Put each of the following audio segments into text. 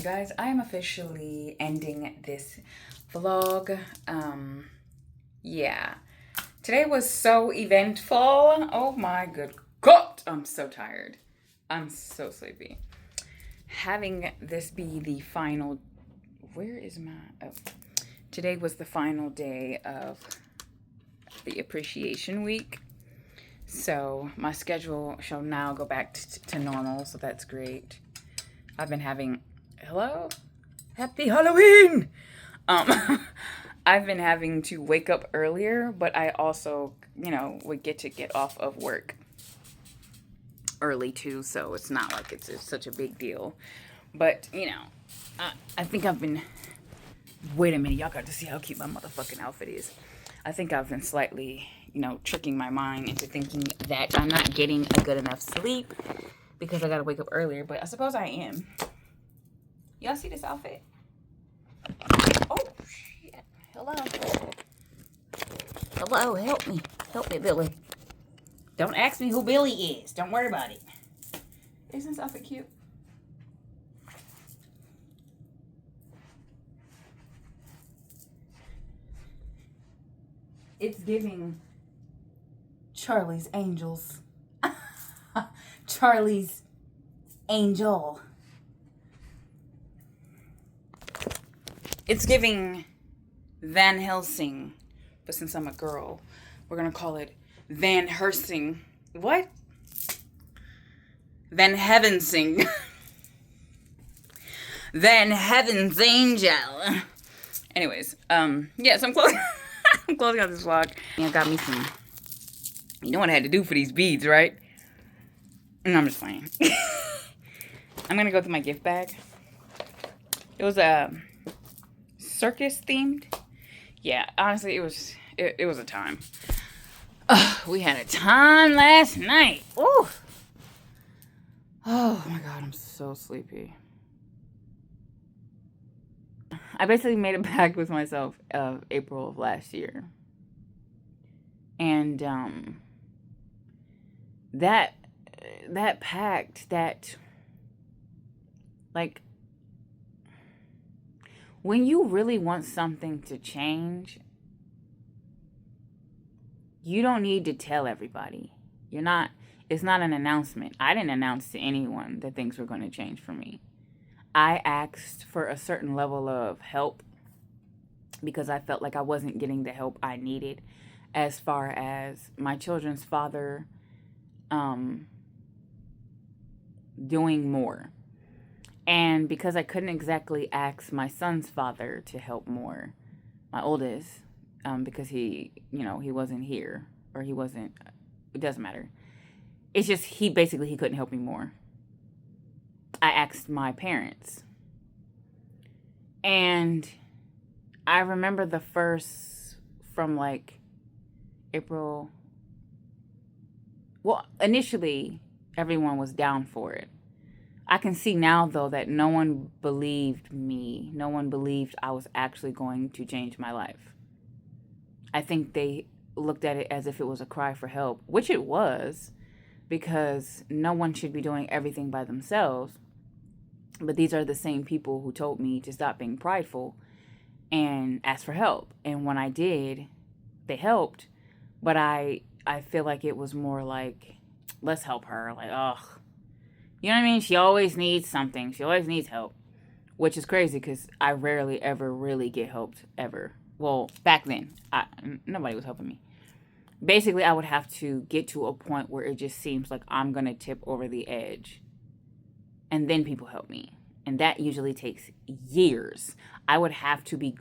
Guys, I am officially ending this vlog. Yeah. Today was so eventful. Oh my good God. I'm so tired. I'm so sleepy. Having this be the final... Where is my... Oh. Today was the final day of the appreciation week. So my schedule shall now go back to normal, so that's great. I've been having... Hello? Happy Halloween! I've been having to wake up earlier, but I also, would get off of work early too, so it's not like it's such a big deal. But, I think I've been... Wait a minute, y'all got to see how cute my motherfucking outfit is. I think I've been slightly, tricking my mind into thinking that I'm not getting a good enough sleep because I gotta wake up earlier, but I suppose I am. Y'all see this outfit? Oh, shit. Hello. Hello, help me. Help me, Billy. Don't ask me who Billy is. Don't worry about it. Isn't this outfit cute? It's giving Charlie's Angels. Charlie's Angel. It's giving Van Helsing, but since I'm a girl, we're gonna call it Van Hersing. What? Van Heavensing. Van Heaven's Angel. Anyways, yeah, so I'm closing. I'm closing out this vlog. I got me some. You know what I had to do for these beads, right? No, I'm just playing. I'm gonna go through my gift bag. It was a circus themed. Yeah, honestly, it was a time. We had a time last night. Ooh. Oh my God, I'm so sleepy. I basically made a pact with myself of April of last year. And that pact, like, when you really want something to change, you don't need to tell everybody. It's not an announcement. I didn't announce to anyone that things were going to change for me. I asked for a certain level of help because I felt like I wasn't getting the help I needed as far as my children's father doing more. And because I couldn't exactly ask my son's father to help more, my oldest, because he wasn't here, or he wasn't, it doesn't matter. It's just he couldn't help me more. I asked my parents. And I remember the first from like April. Well, initially everyone was down for it. I can see now though that no one believed me. No one believed I was actually going to change my life. I think they looked at it as if it was a cry for help, which it was, because no one should be doing everything by themselves. But these are the same people who told me to stop being prideful and ask for help. And when I did, they helped. But I feel like it was more like, let's help her. Like, ugh. You know what I mean? She always needs something. She always needs help. Which is crazy because I rarely ever really get helped, ever. Well, back then, nobody was helping me. Basically, I would have to get to a point where it just seems like I'm going to tip over the edge. And then people help me. And that usually takes years. I would have to be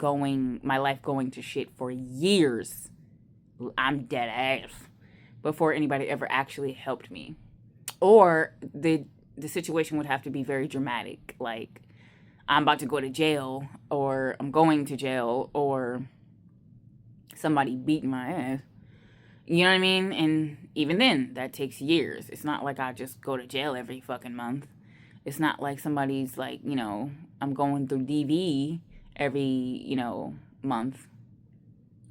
my life going to shit for years. I'm dead ass. Before anybody ever actually helped me. Or the situation would have to be very dramatic. Like, I'm about to go to jail. Or I'm going to jail. Or somebody beating my ass. You know what I mean? And even then, that takes years. It's not like I just go to jail every fucking month. It's not like somebody's like, I'm going through DV every, month.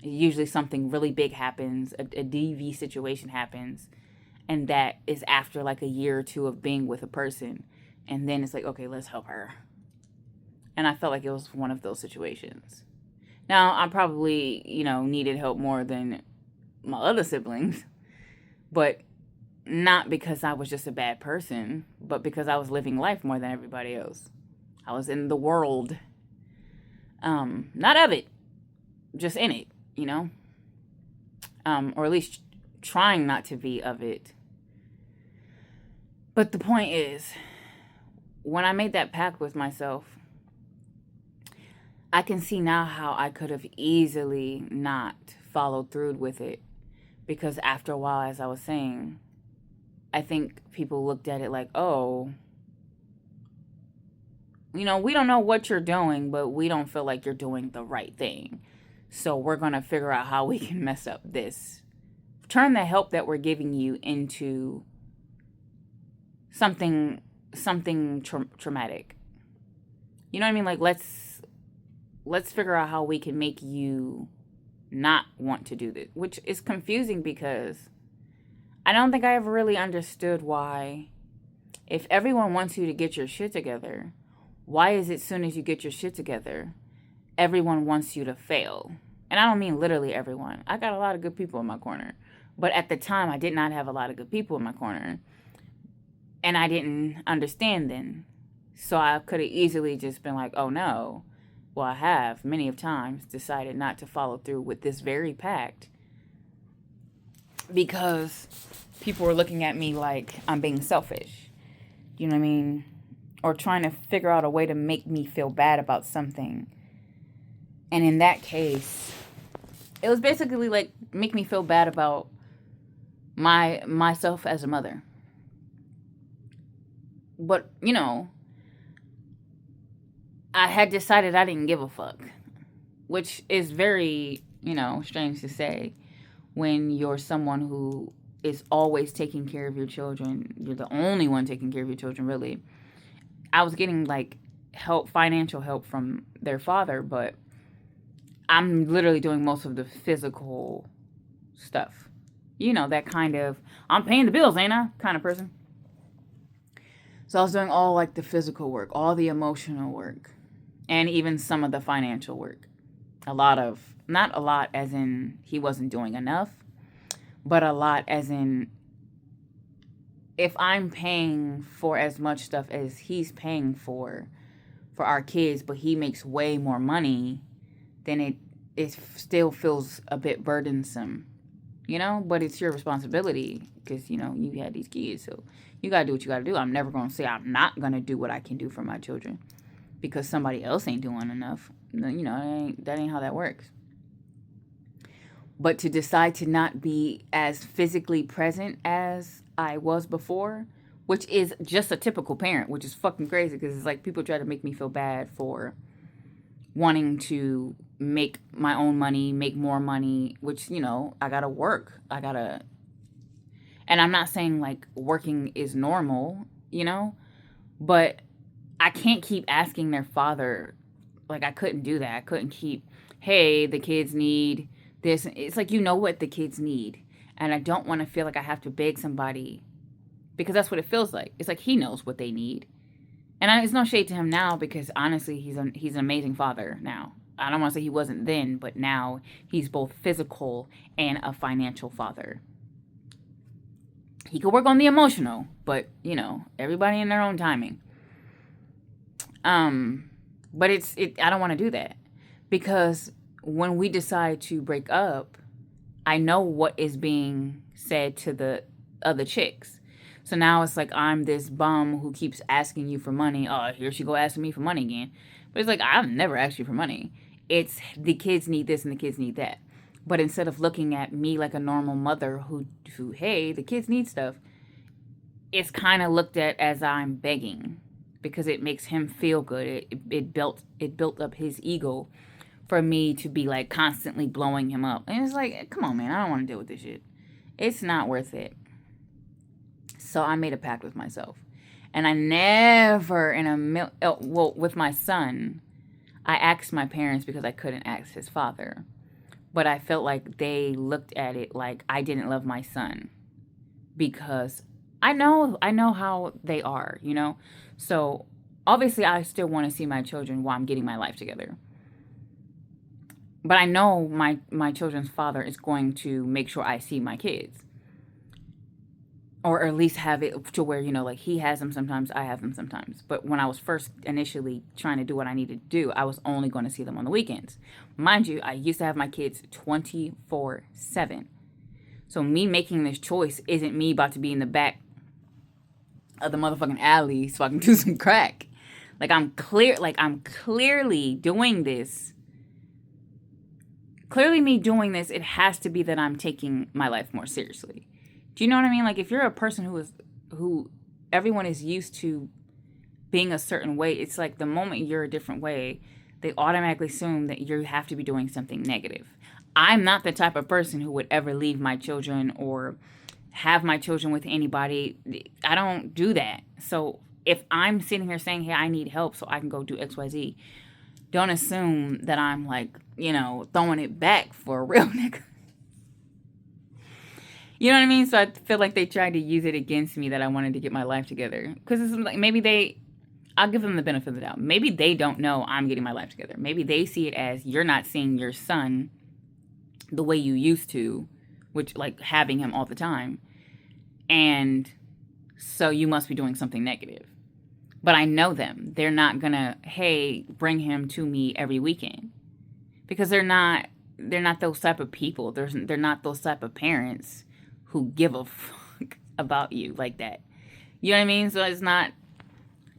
Usually something really big happens, a DV situation happens, and that is after like a year or two of being with a person. And then it's like, okay, let's help her. And I felt like it was one of those situations. Now, I probably, needed help more than my other siblings, but not because I was just a bad person, but because I was living life more than everybody else. I was in the world. Not of it, just in it, or at least trying not to be of it. But the point is, when I made that pact with myself, I can see now how I could have easily not followed through with it. Because after a while, as I was saying, I think people looked at it like, oh, we don't know what you're doing, but we don't feel like you're doing the right thing. So we're going to figure out how we can mess up this. Turn the help that we're giving you into something traumatic. You know what I mean? Like, let's figure out how we can make you not want to do this, which is confusing because I don't think I ever really understood why, if everyone wants you to get your shit together, why is it as soon as you get your shit together, everyone wants you to fail? And I don't mean literally everyone. I got a lot of good people in my corner. But at the time, I did not have a lot of good people in my corner. And I didn't understand then. So I could have easily just been like, oh no. Well, I have many of times decided not to follow through with this very pact because people were looking at me like I'm being selfish. You know what I mean? Or trying to figure out a way to make me feel bad about something. And in that case, it was basically like make me feel bad about myself as a mother. But, I had decided I didn't give a fuck, which is very, strange to say when you're someone who is always taking care of your children. You're the only one taking care of your children, really. I was getting like financial help from their father, but I'm literally doing most of the physical stuff. That kind of, I'm paying the bills, ain't I? Kind of person. So I was doing all like the physical work, all the emotional work, and even some of the financial work. Not a lot as in he wasn't doing enough, but a lot as in if I'm paying for as much stuff as he's paying for our kids, but he makes way more money, then it still feels a bit burdensome, but it's your responsibility because, you had these kids, so you got to do what you got to do. I'm never going to say I'm not going to do what I can do for my children because somebody else ain't doing enough. That ain't how that works. But to decide to not be as physically present as I was before, which is just a typical parent, which is fucking crazy because it's like people try to make me feel bad for wanting to make my own money, make more money, which, I gotta work. And I'm not saying like working is normal, but I can't keep asking their father. Like I couldn't do that. I couldn't keep, hey, the kids need this. It's like, what the kids need. And I don't want to feel like I have to beg somebody because that's what it feels like. It's like he knows what they need. And it's no shade to him now because honestly, he's an amazing father now. I don't want to say he wasn't then, but now he's both physical and a financial father. He could work on the emotional, but, everybody in their own timing. But I don't want to do that because when we decide to break up, I know what is being said to the other chicks. So now it's like I'm this bum who keeps asking you for money. Oh, here she go asking me for money again. But it's like I've never asked you for money. It's the kids need this and the kids need that. But instead of looking at me like a normal mother who hey, the kids need stuff, it's kind of looked at as I'm begging because it makes him feel good. It built up his ego for me to be like constantly blowing him up. And it's like, come on, man, I don't want to deal with this shit. It's not worth it. So I made a pact with myself. And I never with my son, I asked my parents because I couldn't ask his father. But I felt like they looked at it like I didn't love my son because I know how they are, So Obviously, I still want to see my children while I'm getting my life together. But I know my children's father is going to make sure I see my kids. Or at least have it to where, you know, like he has them sometimes, I have them sometimes. But when I was first initially trying to do what I needed to do, I was only going to see them on the weekends. Mind you, I used to have my kids 24/7. So me making this choice isn't me about to be in the back of the motherfucking alley so I can do some crack. I'm clearly doing this. Clearly me doing this, it has to be that I'm taking my life more seriously. Do you know what I mean? Like, if you're a person who everyone is used to being a certain way, it's like the moment you're a different way, they automatically assume that you have to be doing something negative. I'm not the type of person who would ever leave my children or have my children with anybody. I don't do that. So if I'm sitting here saying, hey, I need help so I can go do XYZ, don't assume that I'm like, you know, throwing it back for a real nigga. You know what I mean? So I feel like they tried to use it against me that I wanted to get my life together. Because it's like maybe I'll give them the benefit of the doubt. Maybe they don't know I'm getting my life together. Maybe they see it as you're not seeing your son the way you used to, which like having him all the time. And so you must be doing something negative. But I know them. They're not going to, hey, bring him to me every weekend. Because they're not those type of people. They're not those type of parents who give a fuck about you like that. You know what I mean? So it's not,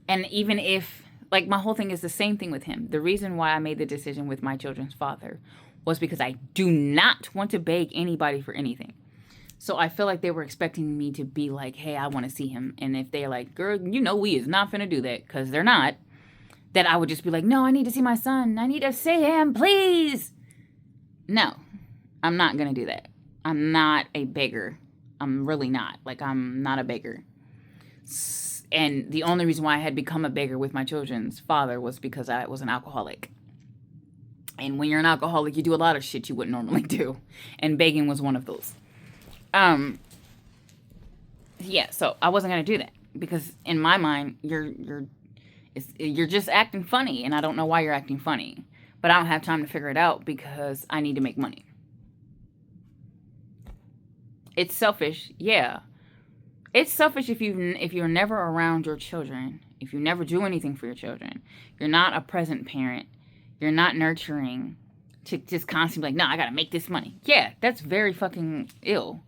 and even if, like, my whole thing is the same thing with him. The reason why I made the decision with my children's father was because I do not want to beg anybody for anything. So I feel like they were expecting me to be like, hey, I want to see him. And if they're like, girl, you know we is not finna do that, because they're not, that I would just be like, no, I need to see my son. I need to see him, please. No, I'm not going to do that. I'm not a beggar. I'm really not. Like, I'm not a beggar. And the only reason why I had become a beggar with my children's father was because I was an alcoholic. And when you're an alcoholic, you do a lot of shit you wouldn't normally do. And begging was one of those. Yeah, so I wasn't going to do that. Because in my mind, you're just acting funny. And I don't know why you're acting funny. But I don't have time to figure it out because I need to make money. It's selfish, yeah. It's selfish if you're never around your children, if you never do anything for your children. You're not a present parent. You're not nurturing to just constantly like, no, I gotta make this money. Yeah, that's very fucking ill.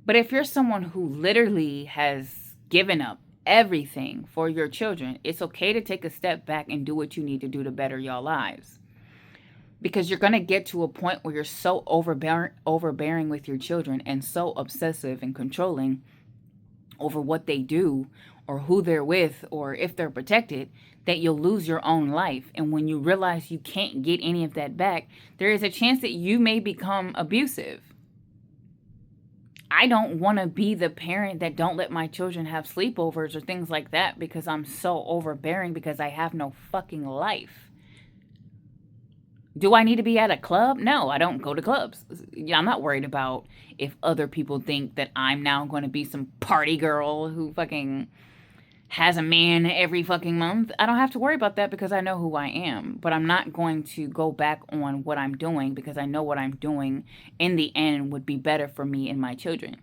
But if you're someone who literally has given up everything for your children, it's okay to take a step back and do what you need to do to better your lives. Because you're going to get to a point where you're so overbearing with your children and so obsessive and controlling over what they do or who they're with or if they're protected that you'll lose your own life. And when you realize you can't get any of that back, there is a chance that you may become abusive. I don't want to be the parent that don't let my children have sleepovers or things like that because I'm so overbearing because I have no fucking life. Do I need to be at a club? No, I don't go to clubs. I'm not worried about if other people think that I'm now going to be some party girl who fucking has a man every fucking month. I don't have to worry about that because I know who I am. But I'm not going to go back on what I'm doing because I know what I'm doing in the end would be better for me and my children.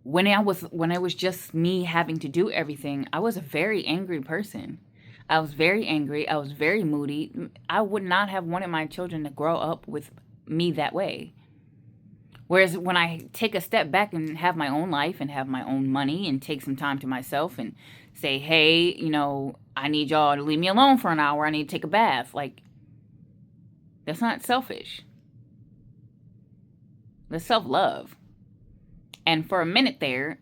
When it was just me having to do everything, I was a very angry person. I was very angry. I was very moody. I would not have wanted my children to grow up with me that way. Whereas when I take a step back and have my own life and have my own money and take some time to myself and say, hey, you know, I need y'all to leave me alone for an hour. I need to take a bath. Like, that's not selfish. That's self-love. And for a minute there,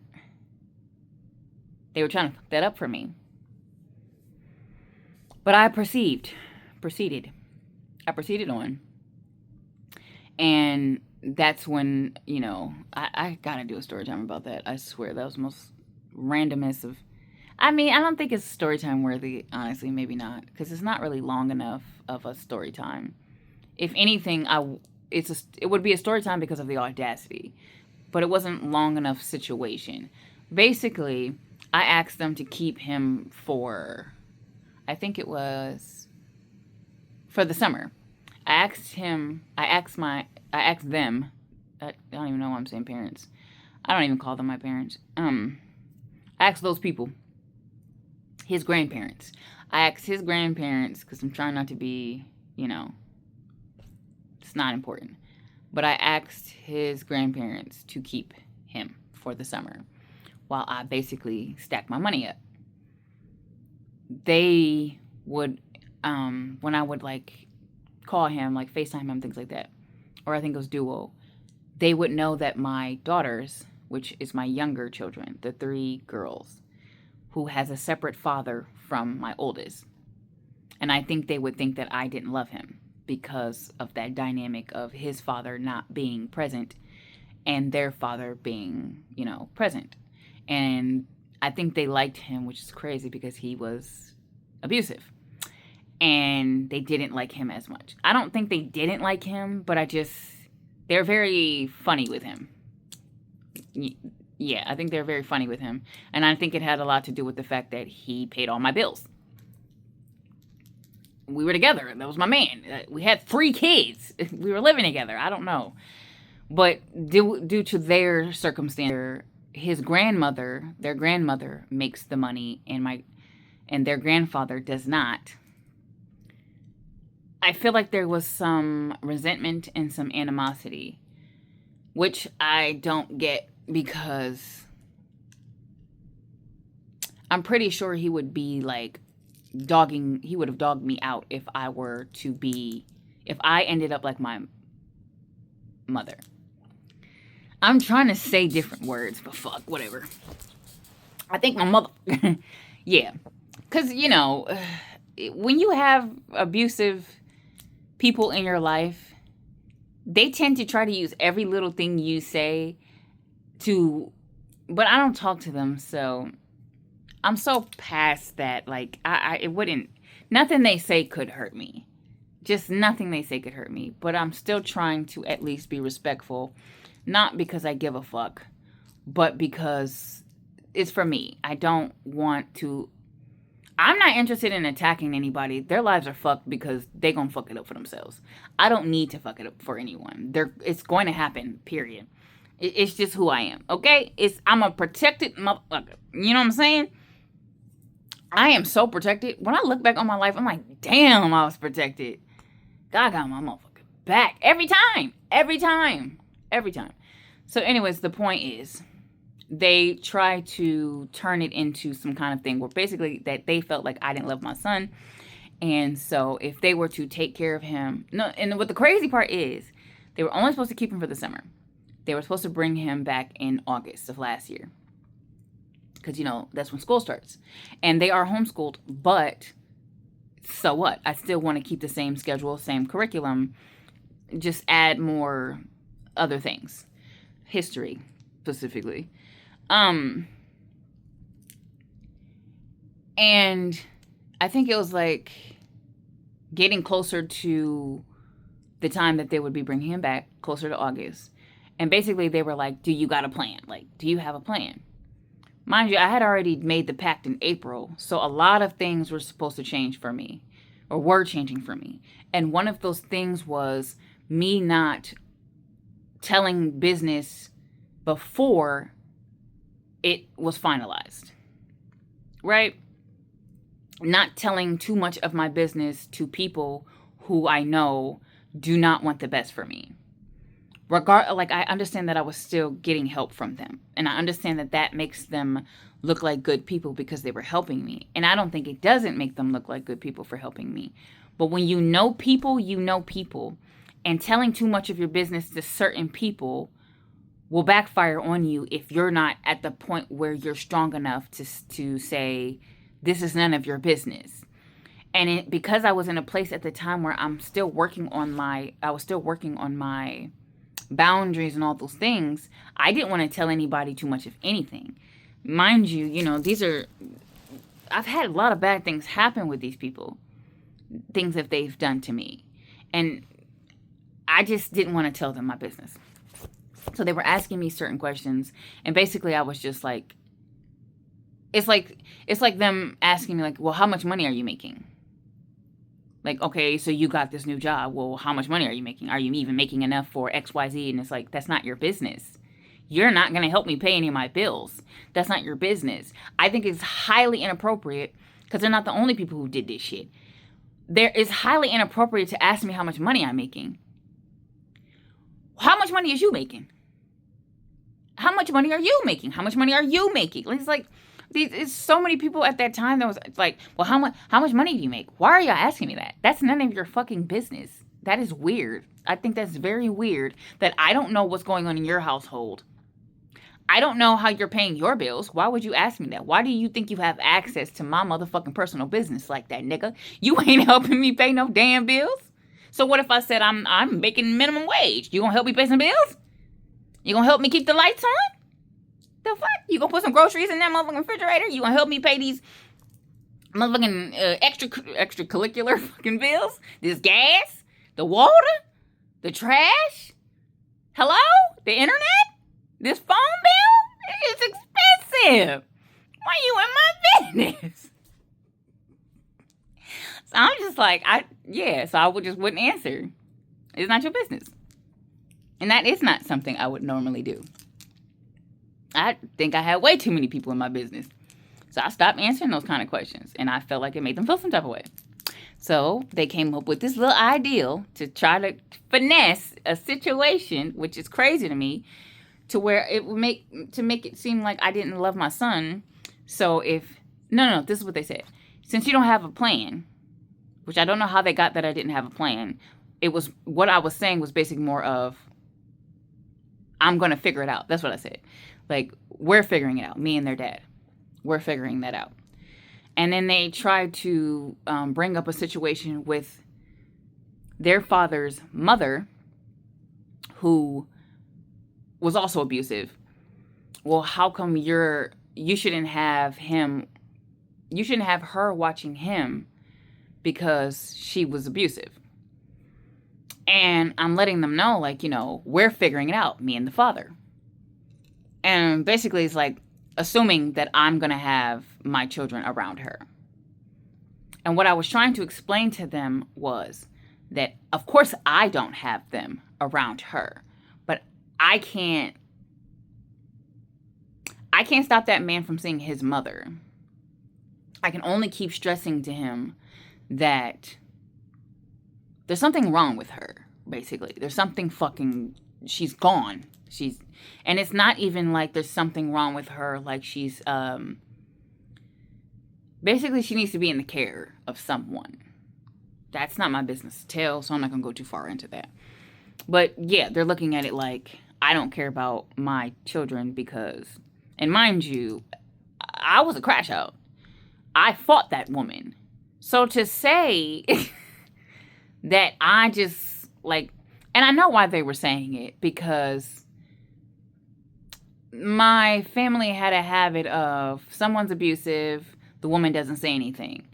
they were trying to fuck that up for me. But I proceeded on. And that's when, you know, I gotta do a story time about that. I swear, that was the most randomest of... I mean, I don't think it's story time worthy, honestly, maybe not. Because it's not really long enough of a story time. If anything, it would be a story time because of the audacity. But it wasn't long enough situation. Basically, I asked them to keep him for, I think it was for the summer. I asked them, I don't even know why I'm saying parents. I don't even call them my parents. I asked those people, his grandparents. I asked his grandparents, because I'm trying not to be, it's not important. But I asked his grandparents to keep him for the summer while I basically stacked my money up. They would, when I would like call him, like FaceTime him, things like that, or I think it was Duo, they would know that my daughters, which is my younger children, the 3 girls, who has a separate father from my oldest. And I think they would think that I didn't love him because of that dynamic of his father not being present and their father being, present. And I think they liked him, which is crazy because he was abusive. And they didn't like him as much. I don't think they didn't like him, but they're very funny with him. Yeah, I think they're very funny with him. And I think it had a lot to do with the fact that he paid all my bills. We were together. That was my man. We had 3 kids. We were living together. I don't know. But due to their circumstance, their grandmother makes the money, and their grandfather does not. I feel like there was some resentment and some animosity, which I don't get, because I'm pretty sure he would be like he would have dogged me out if I ended up like my mother. I'm trying to say different words, but fuck, whatever. I think my mother, yeah. Because, when you have abusive people in your life, they tend to try to use every little thing you say but I don't talk to them, so I'm so past that. Like, nothing they say could hurt me. Just nothing they say could hurt me. But I'm still trying to at least be respectful, not because I give a fuck, but because it's for me. I'm not interested in attacking anybody. Their lives are fucked because they gonna fuck it up for themselves. I don't need to fuck it up for anyone. It's going to happen, period. It's just who I am, okay? I'm a protected motherfucker. You know what I'm saying? I am so protected. When I look back on my life, I'm like, damn, I was protected. God got my motherfucker back. Every time. So anyways, the point is, they try to turn it into some kind of thing where basically that they felt like I didn't love my son. And so if they were to take care of him, and what the crazy part is, they were only supposed to keep him for the summer. They were supposed to bring him back in August of last year. Because, that's when school starts. And they are homeschooled, but so what? I still want to keep the same schedule, same curriculum, just add more other things. History, specifically. And I think it was like getting closer to the time that they would be bringing him back, closer to August. And basically they were like, do you got a plan? Like, do you have a plan? Mind you, I had already made the pact in April, so a lot of things were supposed to change for me, or were changing for me. And one of those things was me not telling business before it was finalized, right? Not telling too much of my business to people who I know do not want the best for me. I understand that I was still getting help from them. And I understand that makes them look like good people because they were helping me. And I don't think it doesn't make them look like good people for helping me. But when you know people, you know people. And telling too much of your business to certain people will backfire on you if you're not at the point where you're strong enough to say, this is none of your business. And because I was in a place at the time where I was still working on my boundaries and all those things, I didn't want to tell anybody too much of anything. Mind you, I've had a lot of bad things happen with these people, things that they've done to me, and I just didn't want to tell them my business. So they were asking me certain questions, and basically I was just like, it's like them asking me like, well, how much money are you making? Like, okay, so you got this new job. Well, how much money are you making? Are you even making enough for XYZ? And it's like, that's not your business. You're not going to help me pay any of my bills. That's not your business. I think it's highly inappropriate, because they're not the only people who did this shit. It's highly inappropriate to ask me how much money I'm making. How much money is you making? How much money are you making? How much money are you making? It's like, there's so many people at that time that was like, well, how much money do you make? Why are y'all asking me that? That's none of your fucking business. That is weird. I think that's very weird that I don't know what's going on in your household. I don't know how you're paying your bills. Why would you ask me that? Why do you think you have access to my motherfucking personal business like that, nigga? You ain't helping me pay no damn bills. So what if I said I'm making minimum wage? You gonna help me pay some bills? You gonna help me keep the lights on? The fuck? You gonna put some groceries in that motherfucking refrigerator? You gonna help me pay these motherfucking extracurricular fucking bills? This gas? The water? The trash? Hello? The internet? This phone bill? It's expensive. Why you in my business? So I'm just like, so I wouldn't answer. It's not your business. And that is not something I would normally do. I think I had way too many people in my business. So I stopped answering those kind of questions. And I felt like it made them feel some type of way. So they came up with this little ideal to try to finesse a situation, which is crazy to me, to where it would make it seem like I didn't love my son. So this is what they said. Since you don't have a plan, which I don't know how they got that I didn't have a plan. It was, what I was saying was basically more of, I'm going to figure it out. That's what I said. Like, we're figuring it out. Me and their dad. We're figuring that out. And then they tried to bring up a situation with their father's mother, who was also abusive. Well, how come you shouldn't have her watching him because she was abusive? And I'm letting them know, like, we're figuring it out, me and the father. And basically it's like assuming that I'm going to have my children around her. And what I was trying to explain to them was that, of course, I don't have them around her, but I can't stop that man from seeing his mother. I can only keep stressing to him that there's something wrong with her, basically. There's something she's gone. And it's not even like there's something wrong with her, like she's, basically she needs to be in the care of someone. That's not my business to tell, so I'm not going to go too far into that. But yeah, they're looking at it like, I don't care about my children because, and mind you, I was a crash out. I fought that woman. So to say that I just, like, and I know why they were saying it, because my family had a habit of, someone's abusive, the woman doesn't say anything.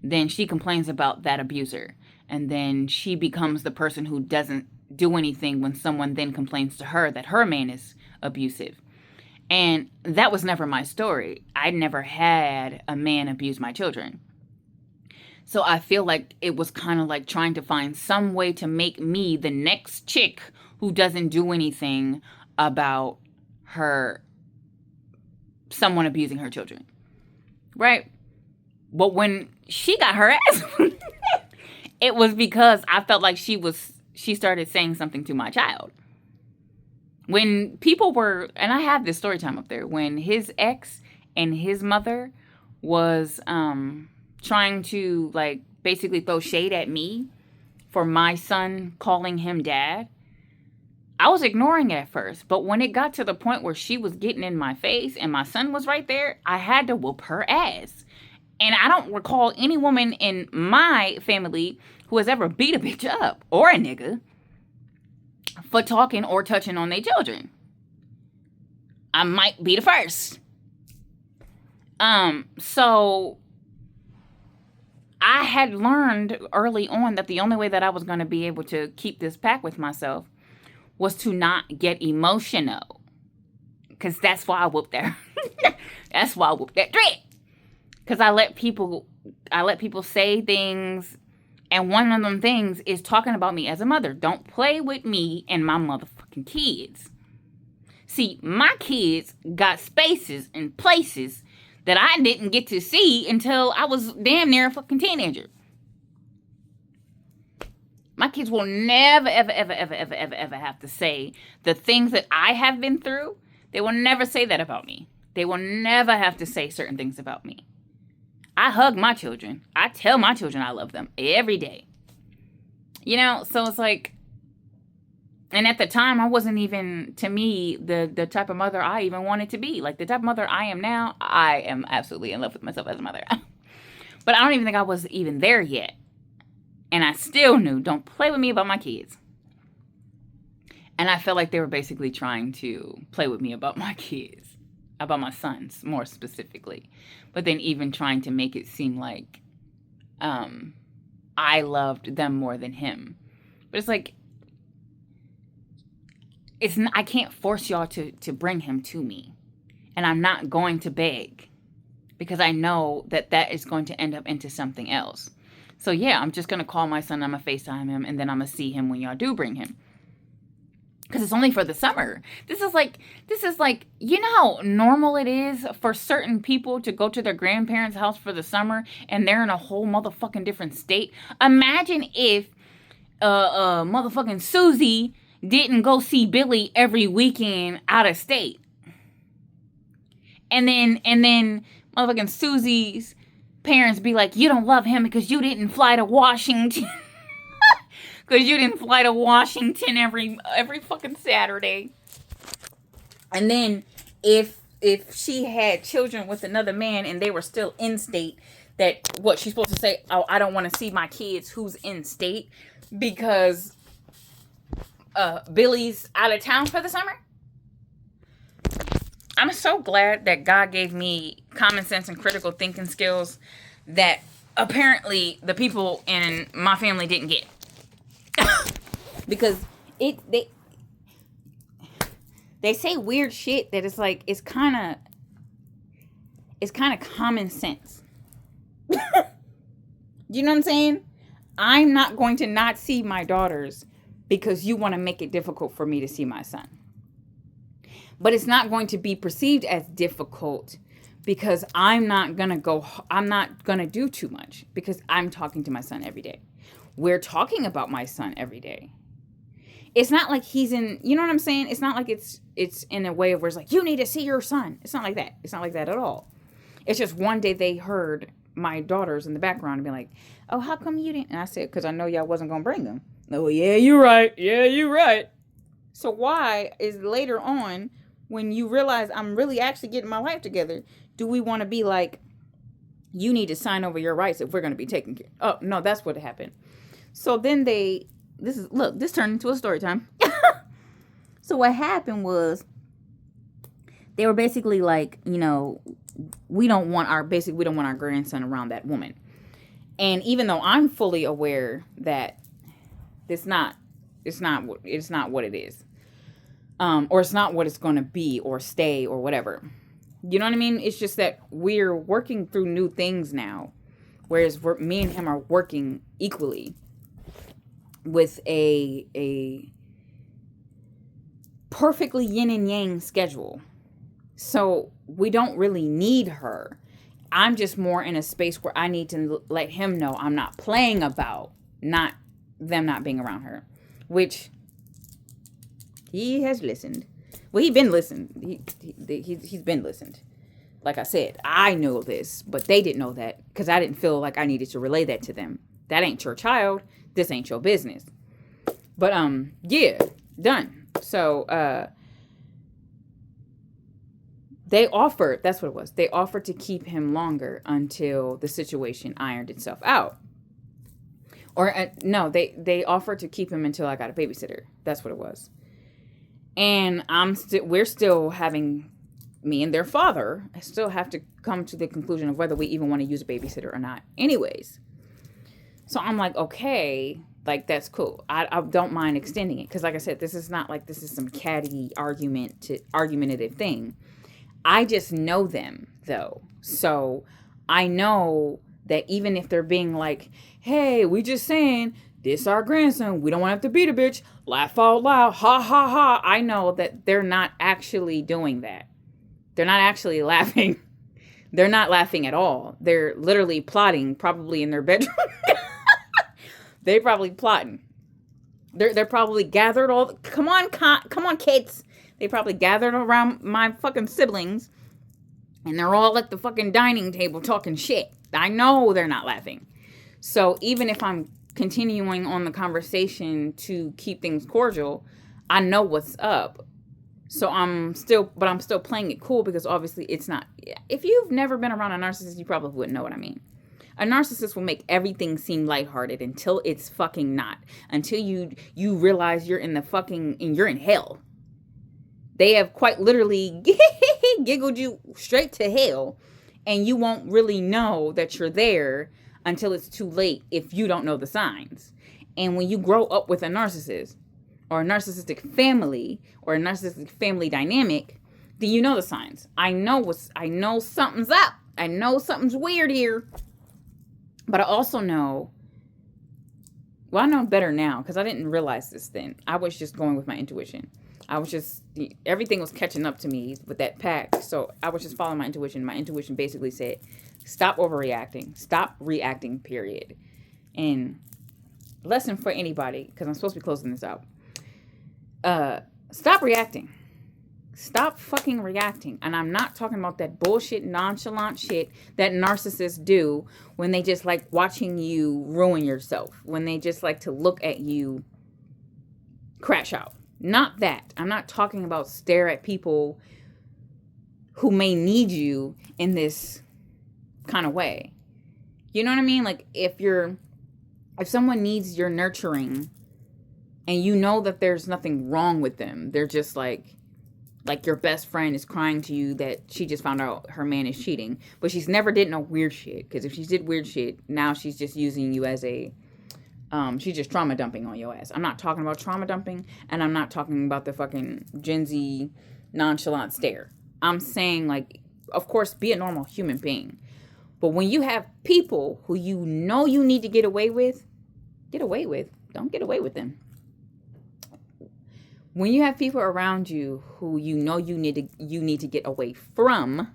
Then she complains about that abuser. And then she becomes the person who doesn't do anything when someone then complains to her that her man is abusive. And that was never my story. I never had a man abuse my children. So I feel like it was kind of like trying to find some way to make me the next chick who doesn't do anything about someone abusing her children. Right? But when she got her ass, it was because I felt like she started saying something to my child. When people were, and I have this story time up there, when his ex and his mother was trying to, like, basically throw shade at me for my son calling him dad, I was ignoring it at first. But when it got to the point where she was getting in my face and my son was right there, I had to whoop her ass. And I don't recall any woman in my family who has ever beat a bitch up, or a nigga, for talking or touching on their children. I might be the first. So I had learned early on that the only way that I was going to be able to keep this pack with myself was to not get emotional. Because that's why I whooped her. That's why I whoop that dread. Because I let people say things, and one of them things is talking about me as a mother. Don't play with me and my motherfucking kids. See, my kids got spaces and places that I didn't get to see until I was damn near a fucking teenager. My kids will never, ever, ever, ever, ever, ever, ever have to say the things that I have been through. They will never say that about me. They will never have to say certain things about me. I hug my children. I tell my children I love them every day. You know, so it's like, and at the time, I wasn't even, to me, the type of mother I even wanted to be. Like, the type of mother I am now, I am absolutely in love with myself as a mother. But I don't even think I was even there yet. And I still knew, don't play with me about my kids. And I felt like they were basically trying to play with me about my kids. About my sons, more specifically. But then even trying to make it seem like I loved them more than him. But it's like, I can't force y'all to bring him to me. And I'm not going to beg. Because I know that is going to end up into something else. So yeah, I'm just going to call my son, I'm going to FaceTime him, and then I'm going to see him when y'all do bring him. Because it's only for the summer. This is like, you know how normal it is for certain people to go to their grandparents' house for the summer and they're in a whole motherfucking different state? Imagine if motherfucking Susie didn't go see Billy every weekend out of state. And then motherfucking Susie's parents be like, you don't love him because you didn't fly to Washington. Because you didn't fly to Washington every fucking Saturday. And then if she had children with another man and they were still in state, that what she's supposed to say, oh, I don't want to see my kids who's in state because Billy's out of town for the summer? I'm so glad that God gave me common sense and critical thinking skills that apparently the people in my family didn't get. Because they say weird shit that it's like, it's kind of common sense. You know what I'm saying? I'm not going to not see my daughters because you want to make it difficult for me to see my son. But it's not going to be perceived as difficult because I'm not going to do too much because I'm talking to my son every day. We're talking about my son every day. It's not like he's in, you know what I'm saying? It's not like it's in a way where it's like, you need to see your son. It's not like that. It's not like that at all. It's just one day they heard my daughters in the background and be like, oh, how come you didn't? And I said, because I know y'all wasn't going to bring them. Oh, yeah, you're right. Yeah, you're right. So why is later on, when you realize I'm really actually getting my life together, do we want to be like, you need to sign over your rights if we're going to be taken care of? Oh, no, that's what happened. So then this turned into a story time. So what happened was they were basically like, you know, we don't want our grandson around that woman. And even though I'm fully aware that it's not what it is. Or it's not what it's going to be or stay or whatever. You know what I mean? It's just that we're working through new things now. Whereas me and him are working equally with a perfectly yin and yang schedule. So we don't really need her. I'm just more in a space where I need to let him know I'm not playing about them not being around her. Which he has listened. Well, he's been listened. He's been listened. Like I said, I know this, but they didn't know that because I didn't feel like I needed to relay that to them. That ain't your child. This ain't your business. But yeah, done. So they offered. That's what it was. They offered to keep him longer until the situation ironed itself out. Or no, they offered to keep him until I got a babysitter. That's what it was. And we're still having, me and their father, I still have to come to the conclusion of whether we even want to use a babysitter or not. Anyways. So I'm like, okay, like that's cool. I don't mind extending it. Because like I said, this is not like this is some catty argumentative thing. I just know them, though. So I know that even if they're being like, hey, we just saying, this our grandson, we don't want to have to beat a bitch, laugh out loud, ha ha ha. I know that they're not actually doing that. They're not actually laughing. They're not laughing at all. They're literally plotting, probably in their bedroom. They probably plotting. They're probably gathered all. Come on, kids. They probably gathered around my fucking siblings, and they're all at the fucking dining table talking shit. I know they're not laughing. So even if I'm continuing on the conversation to keep things cordial, I know what's up. So I'm still playing it cool because obviously it's not. If you've never been around a narcissist, you probably wouldn't know what I mean. A narcissist will make everything seem lighthearted until it's fucking not. Until you realize you're in hell. They have quite literally giggled you straight to hell, and you won't really know that you're there until it's too late if you don't know the signs. And when you grow up with a narcissist, or a narcissistic family, or a narcissistic family dynamic, then you know the signs. I know something's up. I know something's weird here. But I also know, well, I know better now because I didn't realize this then. I was just going with my intuition. Everything was catching up to me with that pack. So I was just following my intuition. My intuition basically said, stop overreacting. Stop reacting, period. And lesson for anybody, because I'm supposed to be closing this out. Stop reacting. Stop fucking reacting. And I'm not talking about that bullshit, nonchalant shit that narcissists do when they just like watching you ruin yourself. When they just like to look at you crash out. Not that. I'm not talking about stare at people who may need you in this kind of way. You know what I mean? Like if someone needs your nurturing and you know that there's nothing wrong with them, they're just like your best friend is crying to you that she just found out her man is cheating, but she's never did no weird shit. Because if she did weird shit, now she's just using you as she's just trauma dumping on your ass. I'm not talking about trauma dumping, and I'm not talking about the fucking Gen Z nonchalant stare. I'm saying, like, of course, be a normal human being. But when you have people who you know you need to get away with, don't get away with them. When you have people around you who you know you need to get away from,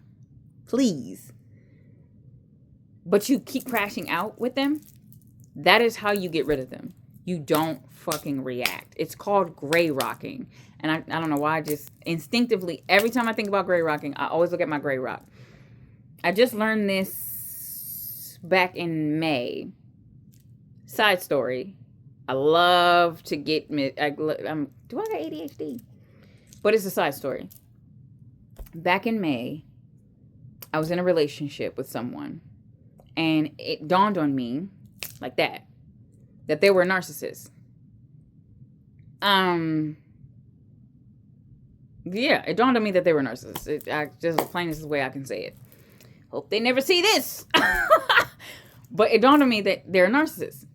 please, but you keep crashing out with them, that is how you get rid of them. You don't fucking react. It's called gray rocking. And I don't know why, I just instinctively, every time I think about gray rocking, I always look at my gray rock. I just learned this back in May. Side story. I love to get, do I got ADHD? But it's a side story. Back in May, I was in a relationship with someone, and it dawned on me, like that they were narcissists. Yeah, it dawned on me that they were narcissists. Just as plain as the way I can say it. Hope they never see this. But it dawned on me that they're narcissists.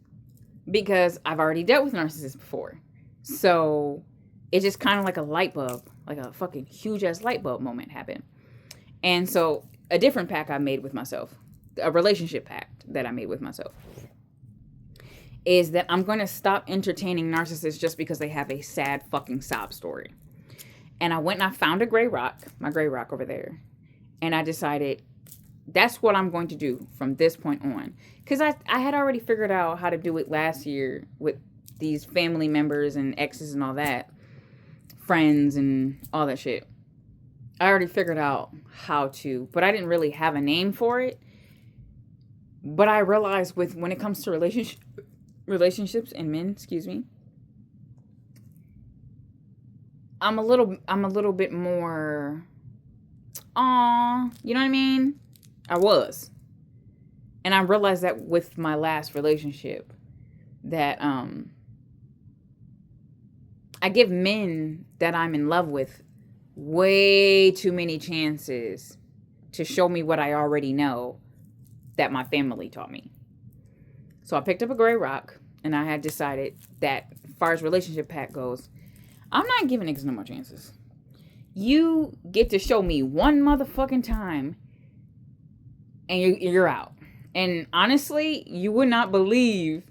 Because I've already dealt with narcissists before. So it's just kind of like a light bulb, like a fucking huge ass light bulb moment happened. And so a different pact I made with myself, a relationship pact that I made with myself, is that I'm going to stop entertaining narcissists just because they have a sad fucking sob story. And I went and I found my gray rock over there. And I decided that's what I'm going to do from this point on. Because I had already figured out how to do it last year with these family members and exes and all that. Friends and all that shit. I already figured out how to. But I didn't really have a name for it. But I realized when it comes to relationships and men, I'm a little bit more, you know what I mean? I was. And I realized that with my last relationship, that I give men that I'm in love with way too many chances to show me what I already know that my family taught me. So I picked up a gray rock, and I had decided that as far as relationship pact goes, I'm not giving niggas no more chances. You get to show me one motherfucking time and you're out. And honestly, you would not believe,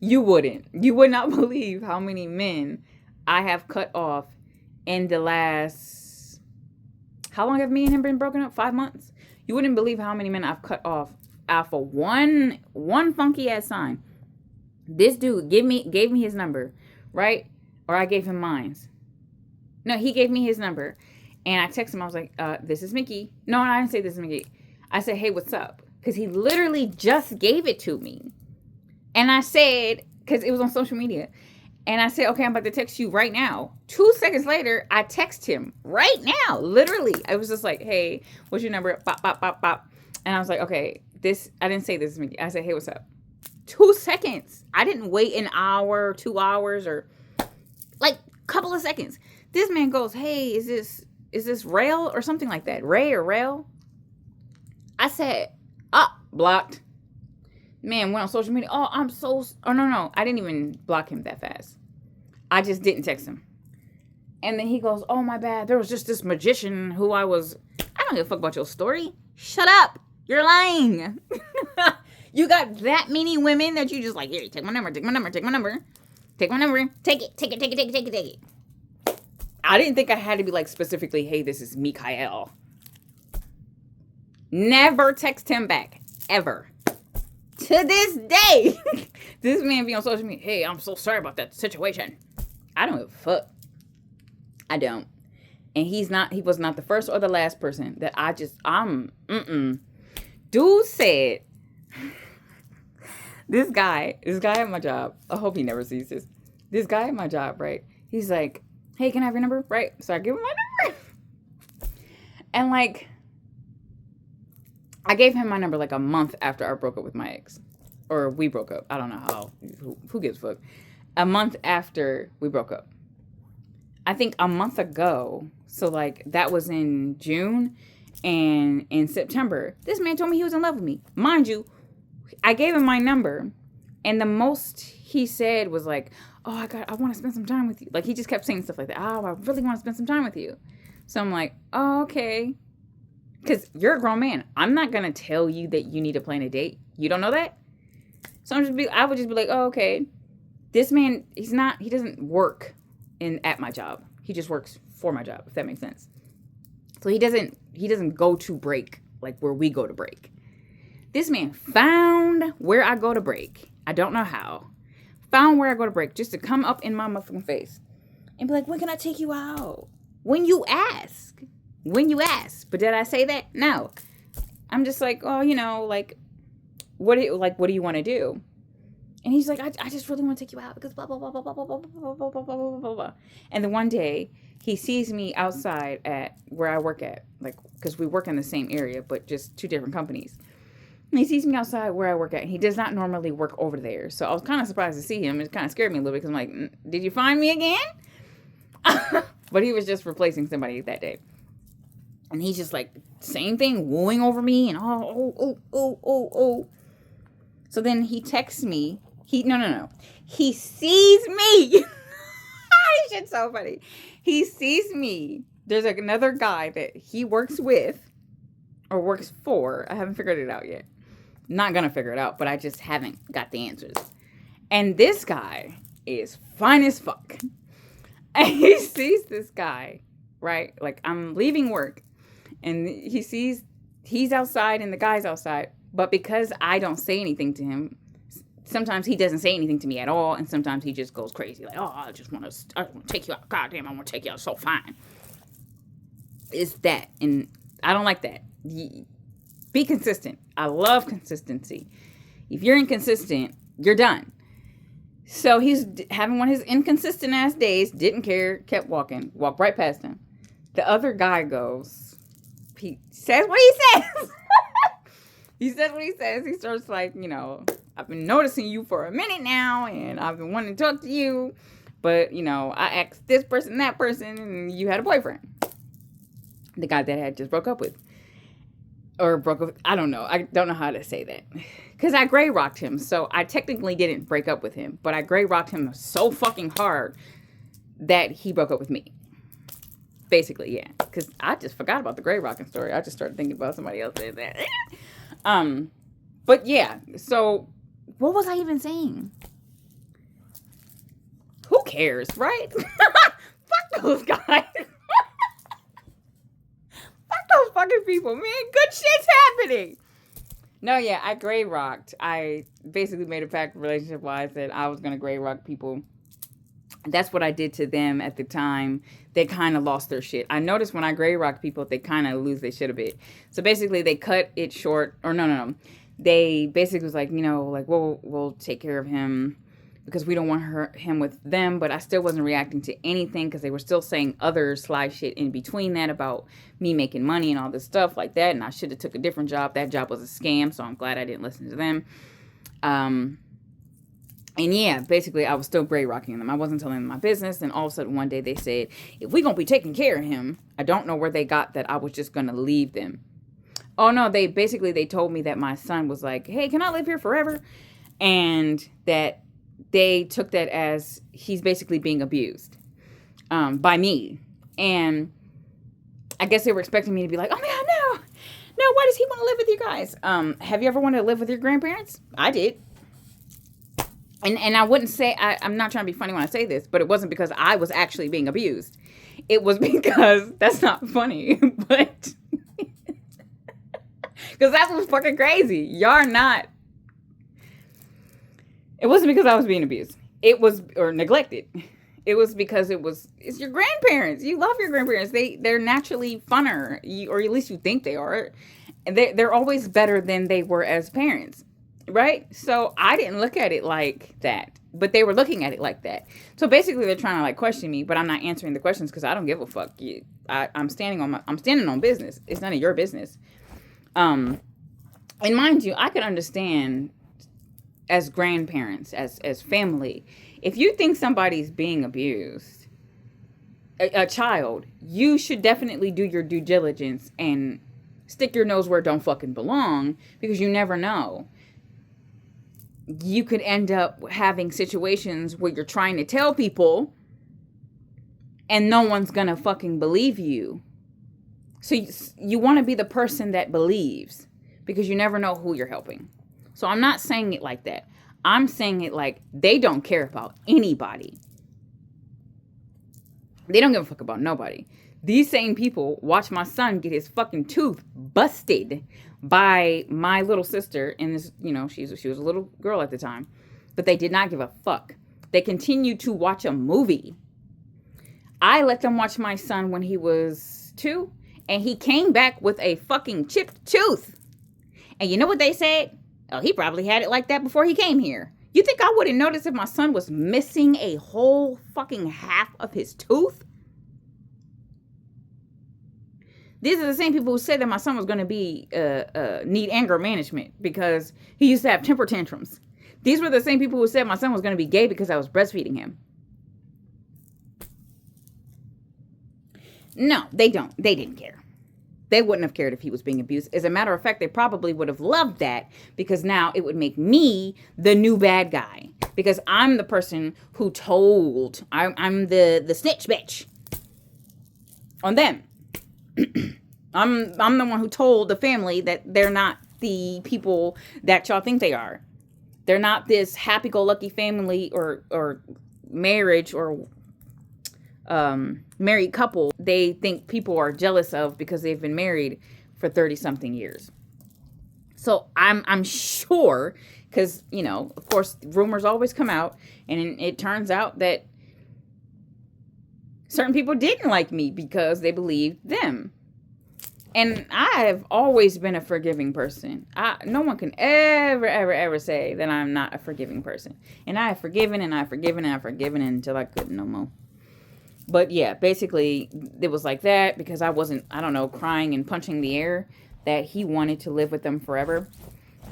you would not believe how many men I have cut off in the last, how long have me and him been broken up? 5 months? You wouldn't believe how many men I've cut off for one funky ass sign. This dude gave me his number, right? Or I gave him mine. No, he gave me his number. And I texted him. I was like, this is Mickey. No, I didn't say this is Mickey. I said, hey, what's up? Because he literally just gave it to me. And I said, because it was on social media. And I said, okay, I'm about to text you right now. 2 seconds later, I text him right now. Literally. I was just like, hey, what's your number? Bop, bop, bop, bop. And I was like, okay, I didn't say this is Mickey. I said, hey, what's up? 2 seconds. I didn't wait an hour, 2 hours, or like a couple of seconds. This man goes, hey, is this Rail or something like that? Ray or Rail? I said, blocked. Man went on social media. Oh, no. I didn't even block him that fast. I just didn't text him. And then he goes, oh, my bad. There was just this magician who I don't give a fuck about your story. Shut up. You're lying. You got that many women that you just like, here, take my number. Take my number. Take it. I didn't think I had to be like specifically, hey, this is Mikael. Never text him back. Ever. To this day. This man be on social media. Hey, I'm so sorry about that situation. I don't give a fuck. I don't. And he was not the first or the last person that Dude said, this guy at my job, I hope he never sees this. This guy at my job, right? He's like, hey, can I have your number? Right? So I give him my number. And like, I gave him my number like a month after I broke up with my ex. Or we broke up. I don't know how. Who gives a fuck? A month after we broke up. I think a month ago. So like, that was in June. And in September, this man told me he was in love with me. Mind you, I gave him my number. And the most he said was like, oh, I want to spend some time with you. Like, he just kept saying stuff like that. Oh, I really want to spend some time with you. So I'm like, oh, okay. Because you're a grown man. I'm not going to tell you that you need to plan a date. You don't know that? So I would just be like, oh, okay. This man, he doesn't work at my job. He just works for my job, if that makes sense. So he doesn't go to break like where we go to break. This man found where I go to break. I don't know how. Found where I go to break just to come up in my motherfucking face and be like, when can I take you out? When you ask. But did I say that? No. I'm just like, oh, like, what do you want to do? And he's like, I just really want to take you out because blah, blah, blah, blah, blah, blah, blah, blah, blah, blah, blah, blah, blah. And then one day he sees me outside at where I work at, like, because we work in the same area, but just 2 different companies. And he sees me outside where I work at, and he does not normally work over there. So I was kind of surprised to see him. It kind of scared me a little bit because I'm like, did you find me again? But he was just replacing somebody that day. And he's just like, same thing, wooing over me and oh. So then he texts me. No. He sees me. This shit's so funny. He sees me. There's like another guy that he works with or works for. I haven't figured it out yet. Not gonna figure it out, but I just haven't got the answers. And this guy is fine as fuck. And he sees this guy, right? Like, I'm leaving work. And he sees he's outside and the guy's outside. But because I don't say anything to him, sometimes he doesn't say anything to me at all. And sometimes he just goes crazy. Like, oh, I just want to take you out. God damn, I want to take you out so fine. It's that. And I don't like that. Be consistent. I love consistency. If you're inconsistent, you're done. So he's having one of his inconsistent ass days. Didn't care. Kept walking. Walked right past him. The other guy goes... He says what he says. He says what he says. He starts like, I've been noticing you for a minute now, and I've been wanting to talk to you, but, I asked this person, that person, and you had a boyfriend. The guy that I had just broke up with. Or broke up, I don't know. I don't know how to say that. Because I gray rocked him, so I technically didn't break up with him, but I gray rocked him so fucking hard that he broke up with me. Basically, yeah. Because I just forgot about the grave rocking story. I just started thinking about somebody else saying that. But yeah, so what was I even saying? Who cares, right? Fuck those guys. Fuck those fucking people, man. Good shit's happening. No, yeah, I grave rocked. I basically made a pact relationship wise that I was going to grave rock people. That's what I did to them at the time. They kind of lost their shit. I noticed when I grave rock people, they kind of lose their shit a bit. So basically, they cut it short. Or no. They basically was like, like, we'll take care of him because we don't want him with them. But I still wasn't reacting to anything because they were still saying other sly shit in between that about me making money and all this stuff like that. And I should have took a different job. That job was a scam, so I'm glad I didn't listen to them. And yeah, basically, I was still grave rocking them. I wasn't telling them my business. And all of a sudden, one day they said, if we're going to be taking care of him, I don't know where they got that I was just going to leave them. Oh, no, they told me that my son was like, hey, can I live here forever? And that they took that as he's basically being abused by me. And I guess they were expecting me to be like, oh, man, no, why does he want to live with you guys? Have you ever wanted to live with your grandparents? I did. And I wouldn't say, I'm not trying to be funny when I say this, but it wasn't because I was actually being abused. It was because, that's not funny, but, because that was fucking crazy. Y'all not, it wasn't because I was being abused. It was, or neglected. It was because it's your grandparents. You love your grandparents. They're naturally funner, or at least you think they are. And they're always better than they were as parents. Right? So I didn't look at it like that, but they were looking at it like that. So basically they're trying to like question me, but I'm not answering the questions because I don't give a fuck. I'm standing on business. It's none of your business. And mind you, I could understand as grandparents, as family, if you think somebody's being abused, a child, you should definitely do your due diligence and stick your nose where it don't fucking belong, because you never know. You could end up having situations where you're trying to tell people and no one's gonna fucking believe you. So you want to be the person that believes, because you never know who you're helping. So I'm not saying it like that. I'm saying it like they don't care about anybody. They don't give a fuck about nobody. These same people watch my son get his fucking tooth busted by my little sister. And this, she was a little girl at the time. But they did not give a fuck. They continued to watch a movie. I let them watch my son when he was 2. And he came back with a fucking chipped tooth. And you know what they said? Oh, he probably had it like that before he came here. You think I wouldn't notice if my son was missing a whole fucking half of his tooth? These are the same people who said that my son was going to be need anger management because he used to have temper tantrums. These were the same people who said my son was going to be gay because I was breastfeeding him. No, they don't. They didn't care. They wouldn't have cared if he was being abused. As a matter of fact, they probably would have loved that, because now it would make me the new bad guy. Because I'm the person who told. I'm the snitch bitch on them. I'm the one who told the family that they're not the people that y'all think they are. They're not this happy-go-lucky family or marriage or married couple they think people are jealous of because they've been married for 30-something years. So I'm sure, because, of course, rumors always come out, and it turns out that certain people didn't like me because they believed them. And I have always been a forgiving person. No one can ever say that I'm not a forgiving person. And I have forgiven and I've forgiven and I've forgiven until I couldn't no more. But yeah, basically it was like that because I wasn't, crying and punching the air that he wanted to live with them forever.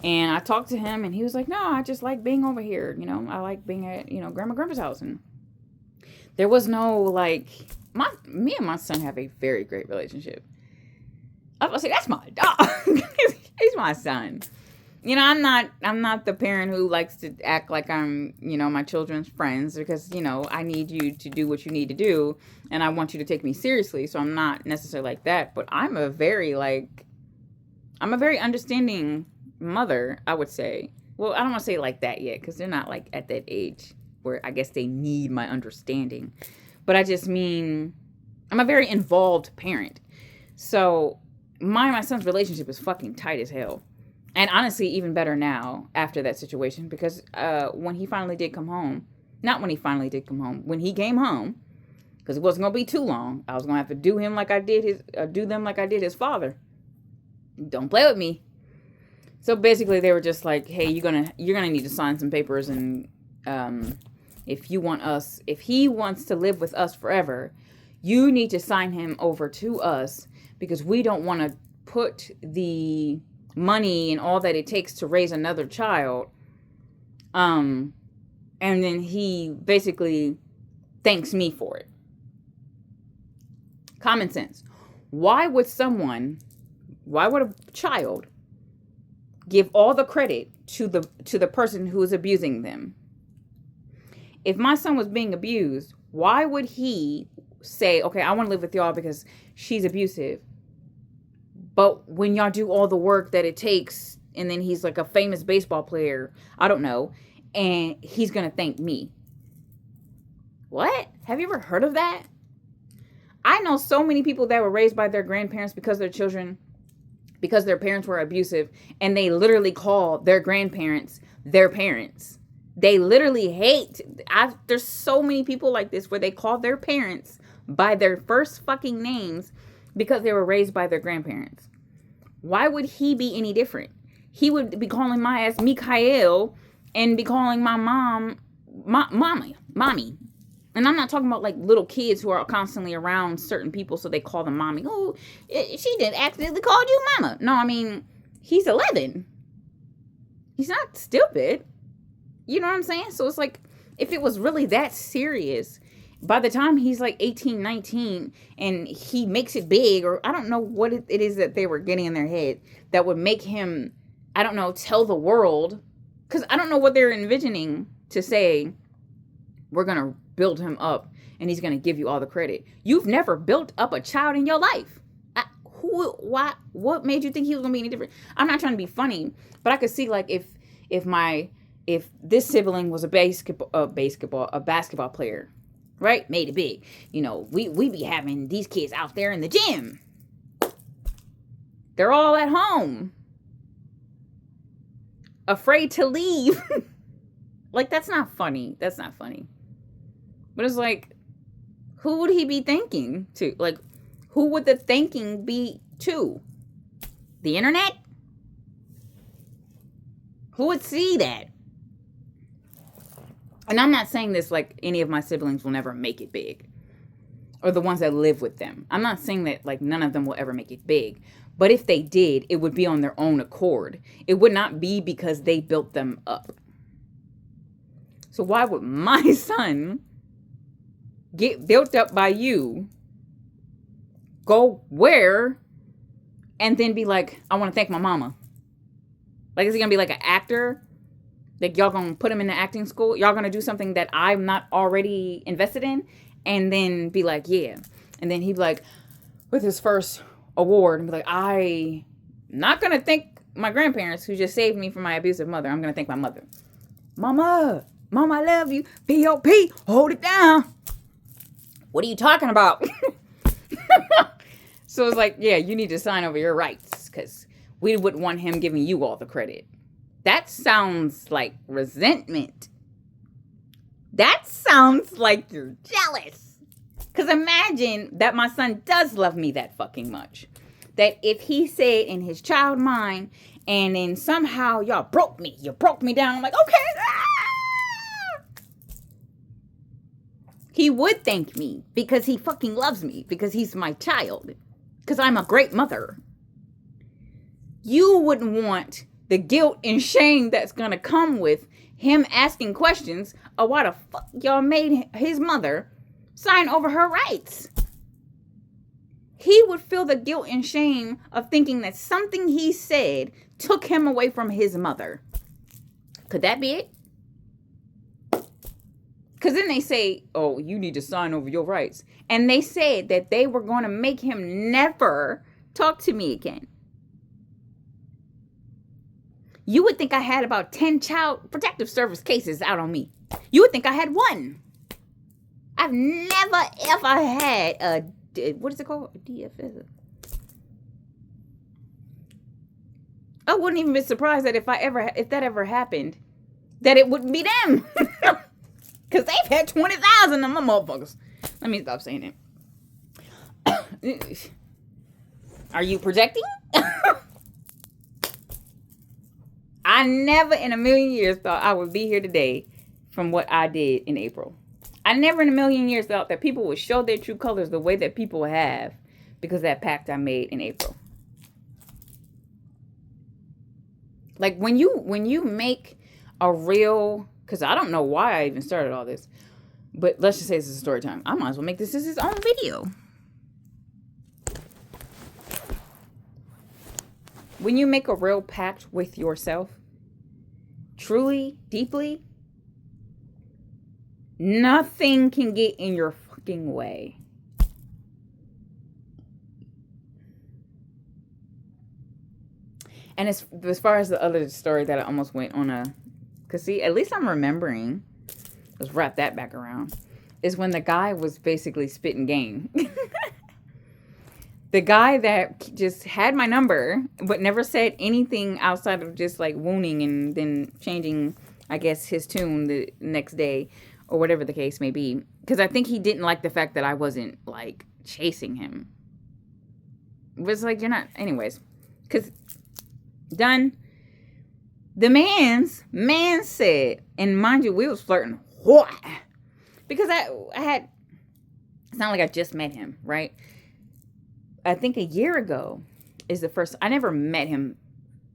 And I talked to him and he was like, no, I just like being over here. I like being at, grandpa's house. And there was no me and my son have a very great relationship. I was going to say, that's my dog. He's my son. I'm not the parent who likes to act like I'm, my children's friends, because, I need you to do what you need to do and I want you to take me seriously. So I'm not necessarily like that, but I'm a very understanding mother, I would say. Well, I don't want to say it like that yet, because they're not like at that age where I guess they need my understanding. But I just mean, I'm a very involved parent. So my son's relationship is fucking tight as hell. And honestly, even better now after that situation, because when he finally did come home, not when he finally did come home, when he came home, because it wasn't going to be too long, I was going to have to do them like I did his father. Don't play with me. So basically they were just like, hey, you're going to need to sign some papers, and if he wants to live with us forever, you need to sign him over to us, because we don't want to put the money and all that it takes to raise another child. And then he basically thanks me for it. Common sense. Why would a child give all the credit to the person who is abusing them? If my son was being abused, why would he say, okay, I want to live with y'all because she's abusive? But when y'all do all the work that it takes, and then he's like a famous baseball player, I don't know, and he's going to thank me. What? Have you ever heard of that? I know so many people that were raised by their grandparents because their parents were abusive, and they literally call their grandparents their parents. They literally hate. There's so many people like this where they call their parents by their first fucking names because they were raised by their grandparents. Why would he be any different? He would be calling my ass Mikhail and be calling my mom mommy. And I'm not talking about like little kids who are constantly around certain people, so they call them mommy. Oh, she didn't accidentally call you mama. No, I mean, he's 11. He's not stupid. You know what I'm saying? So it's like, if it was really that serious, by the time he's like 18, 19, and he makes it big, or I don't know what it is that they were getting in their head that would make him, I don't know, tell the world, because I don't know what they're envisioning to say, we're going to build him up and he's going to give you all the credit. You've never built up a child in your life. What made you think he was going to be any different? I'm not trying to be funny, but I could see like if this sibling was a basketball player, right? Made it big. We be having these kids out there in the gym. They're all at home, afraid to leave. Like, that's not funny. That's not funny. But it's like, who would he be thinking to? Like, who would the thinking be to? The internet? Who would see that? And I'm not saying this like any of my siblings will never make it big, or the ones that live with them. I'm not saying that like none of them will ever make it big. But if they did, it would be on their own accord. It would not be because they built them up. So why would my son get built up by you, go where, and then be like, I want to thank my mama? Like, is he going to be like an actor? Like, y'all going to put him in the acting school? Y'all going to do something that I'm not already invested in? And then be like, yeah. And then he'd be like, with his first award, and be like, I'm not going to thank my grandparents who just saved me from my abusive mother. I'm going to thank my mother. Mama, I love you. P.O.P., hold it down. What are you talking about? So it's like, yeah, you need to sign over your rights, because we wouldn't want him giving you all the credit. That sounds like resentment. That sounds like you're jealous. Because imagine that my son does love me that fucking much. That if he said in his child mind, and then somehow y'all broke me. You broke me down. I'm like, okay. He would thank me because he fucking loves me. Because he's my child. Because I'm a great mother. You wouldn't want the guilt and shame that's going to come with him asking questions of why the fuck y'all made his mother sign over her rights. He would feel the guilt and shame of thinking that something he said took him away from his mother. Could that be it? Because then they say, oh, you need to sign over your rights. And they said that they were going to make him never talk to me again. You would think I had about 10 child protective service cases out on me. You would think I had one. I've never, ever had a, what is it called? A DFS. I wouldn't even be surprised that if that ever happened, that it wouldn't be them. Because they've had 20,000 of them motherfuckers. Let me stop saying it. Are you projecting? I never in a million years thought I would be here today from what I did in April. I never in a million years thought that people would show their true colors the way that people have because of that pact I made in April. Like when you make a real, because I don't know why I even started all this, but let's just say this is a story time. I might as well make this his own video. When you make a real pact with yourself, truly, deeply, nothing can get in your fucking way. And as far as the other story that I almost went on because see, at least I'm remembering, let's wrap that back around, is when the guy was basically spitting game. The guy that just had my number, but never said anything outside of just like wooning and then changing, I guess, his tune the next day or whatever the case may be. Because I think he didn't like the fact that I wasn't like chasing him. It was like, you're not, anyways. Because, done. The man said, and mind you, we was flirting. What? Because I had, it's not like I just met him, right? I think a year ago is the first, I never met him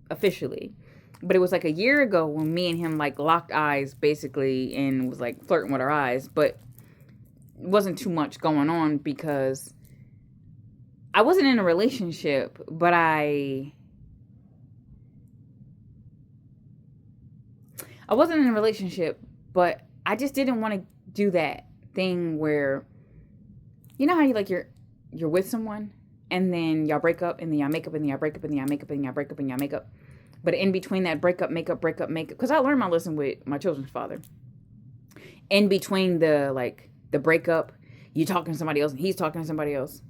officially, but it was like a year ago when me and him like locked eyes basically and was like flirting with our eyes, but it wasn't too much going on because I wasn't in a relationship, but I wasn't in a relationship, but I just didn't want to do that thing where, you know how you like you're with someone and then y'all break up and then y'all make up and then y'all break up and then y'all make up and then y'all break up and y'all make up. But in between that break up, make up, because I learned my lesson with my children's father. In between the breakup, you talking to somebody else and he's talking to somebody else.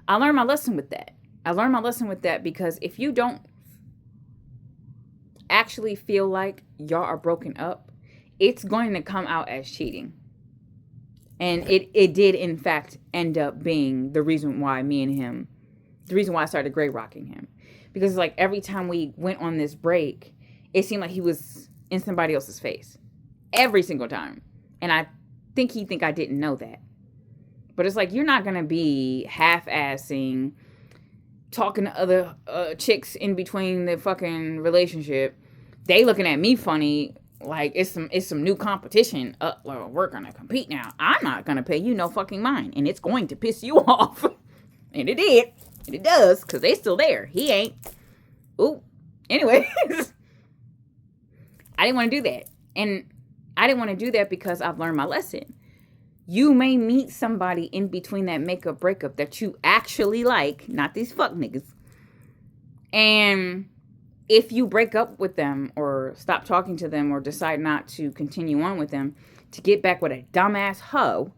I learned my lesson with that. I learned my lesson with that because if you don't actually feel like y'all are broken up, it's going to come out as cheating. And it did, in fact, end up being the reason why the reason why I started gray rocking him. Because like every time we went on this break, it seemed like he was in somebody else's face. Every single time. And I think he'd think I didn't know that. But it's like, you're not going to be half-assing, talking to other chicks in between the fucking relationship. They looking at me funny, like it's some new competition. Well, we're going to compete now. I'm not going to pay you no fucking mind. And it's going to piss you off. And it did. And it does, because they still there. He ain't. Ooh. Anyways. I didn't want to do that. And I didn't want to do that because I've learned my lesson. You may meet somebody in between that makeup breakup that you actually like, not these fuck niggas. And if you break up with them or stop talking to them or decide not to continue on with them to get back with a dumbass hoe,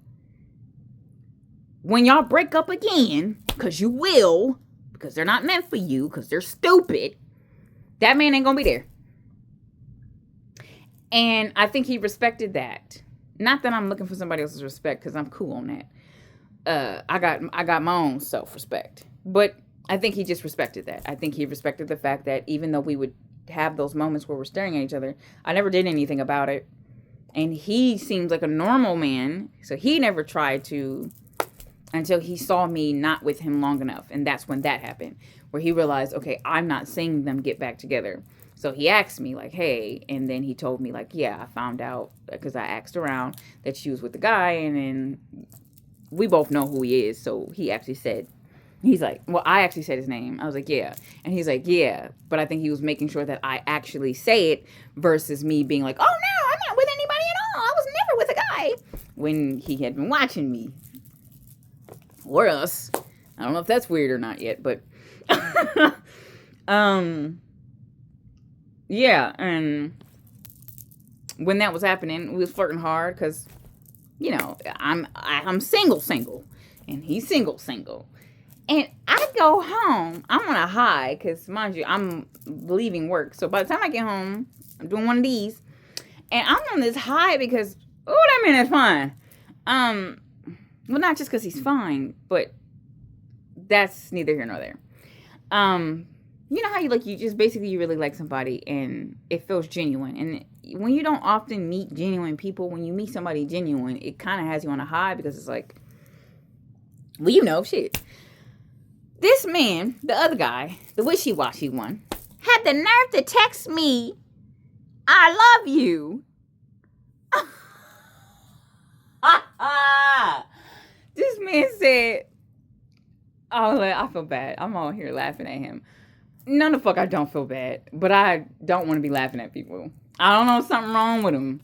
when y'all break up again, because you will, because they're not meant for you, because they're stupid, that man ain't gonna be there. And I think he respected that. Not that I'm looking for somebody else's respect, because I'm cool on that. I got my own self-respect. But I think he just respected that. I think he respected the fact that even though we would have those moments where we're staring at each other, I never did anything about it. And he seems like a normal man, so he never tried to, until he saw me not with him long enough. And that's when that happened, where he realized, okay, I'm not seeing them get back together. So he asked me like, hey, and then he told me like, yeah, I found out because I asked around that she was with the guy, and then we both know who he is. So he actually said, He's like, well, I actually said his name. I was like, yeah. And he's like, yeah. But I think he was making sure that I actually say it versus me being like, oh, no, I'm not with anybody at all. I was never with a guy. When he had been watching me. Or us. I don't know if that's weird or not yet, but. Yeah. And when that was happening, we was flirting hard because, you know, I'm single. And he's single. And I go home. I'm on a high because, mind you, I'm leaving work. So by the time I get home, I'm doing one of these. And I'm on this high because, oh, that man is fine. Well, not just because he's fine, but that's neither here nor there. You know how you just basically you really like somebody and it feels genuine. And when you don't often meet genuine people, when you meet somebody genuine, it kind of has you on a high because it's like, well, you know, shit. This man, the other guy, the wishy-washy one, had the nerve to text me, I love you. This man said, oh, I feel bad. I'm all here laughing at him. No, the fuck I don't feel bad. But I don't want to be laughing at people. I don't know something wrong with him.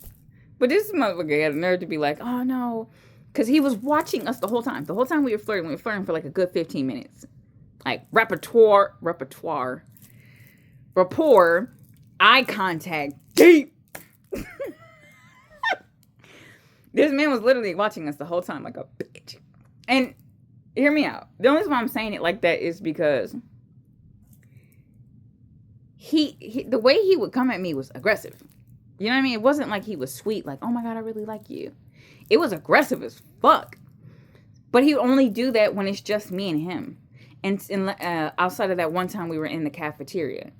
But this motherfucker had the nerve to be like, oh, no. Because he was watching us the whole time. The whole time we were flirting for like a good 15 minutes. Like rapport, eye contact, deep. This man was literally watching us the whole time like a bitch. And hear me out. The only reason why I'm saying it like that is because he the way he would come at me was aggressive. You know what I mean? It wasn't like he was sweet, like, oh my God, I really like you. It was aggressive as fuck. But he would only do that when it's just me and him. And outside of that one time we were in the cafeteria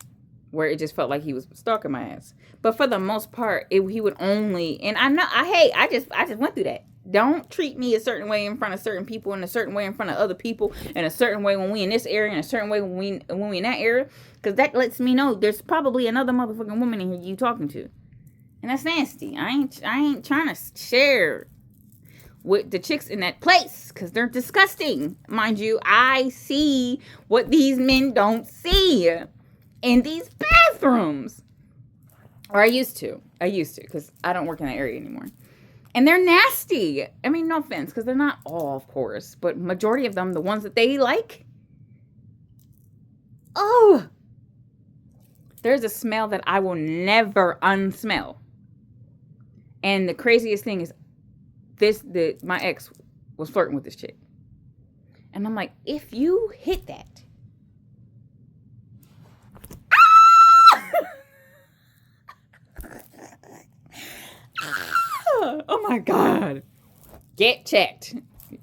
where it just felt like he was stalking my ass. But for the most part, he would only, and I just went through that. Don't treat me a certain way in front of certain people and a certain way in front of other people and a certain way when we in this area and a certain way when we in that area. Because that lets me know there's probably another motherfucking woman in here you talking to. And that's nasty. I ain't trying to share with the chicks in that place because they're disgusting. Mind you, I see what these men don't see in these bathrooms. Or I used to because I don't work in that area anymore. And they're nasty. I mean, no offense, because they're not all, of course, but majority of them, the ones that they like, oh, there's a smell that I will never unsmell. And the craziest thing is my ex was flirting with this chick. And I'm like, if you hit that. Oh my God. Get checked.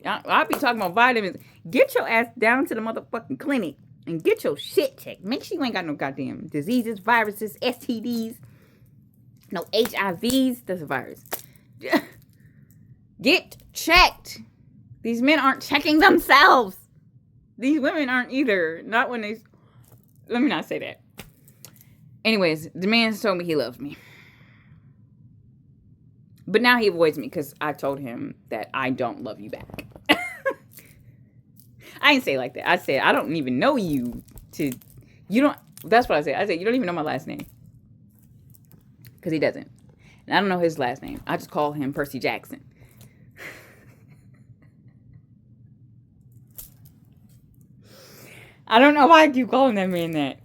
I'll be talking about vitamins. Get your ass down to the motherfucking clinic and get your shit checked. Make sure you ain't got no goddamn diseases, viruses, STDs, no HIVs. That's a virus. Get checked. These men aren't checking themselves. These women aren't either. Not when they... Let me not say that. Anyways, the man told me he loves me. But now he avoids me because I told him that I don't love you back. I didn't say it like that. I said, I don't even know you you don't, that's what I said. I said, you don't even know my last name. Because he doesn't. And I don't know his last name. I just call him Percy Jackson. I don't know why I keep calling that man that.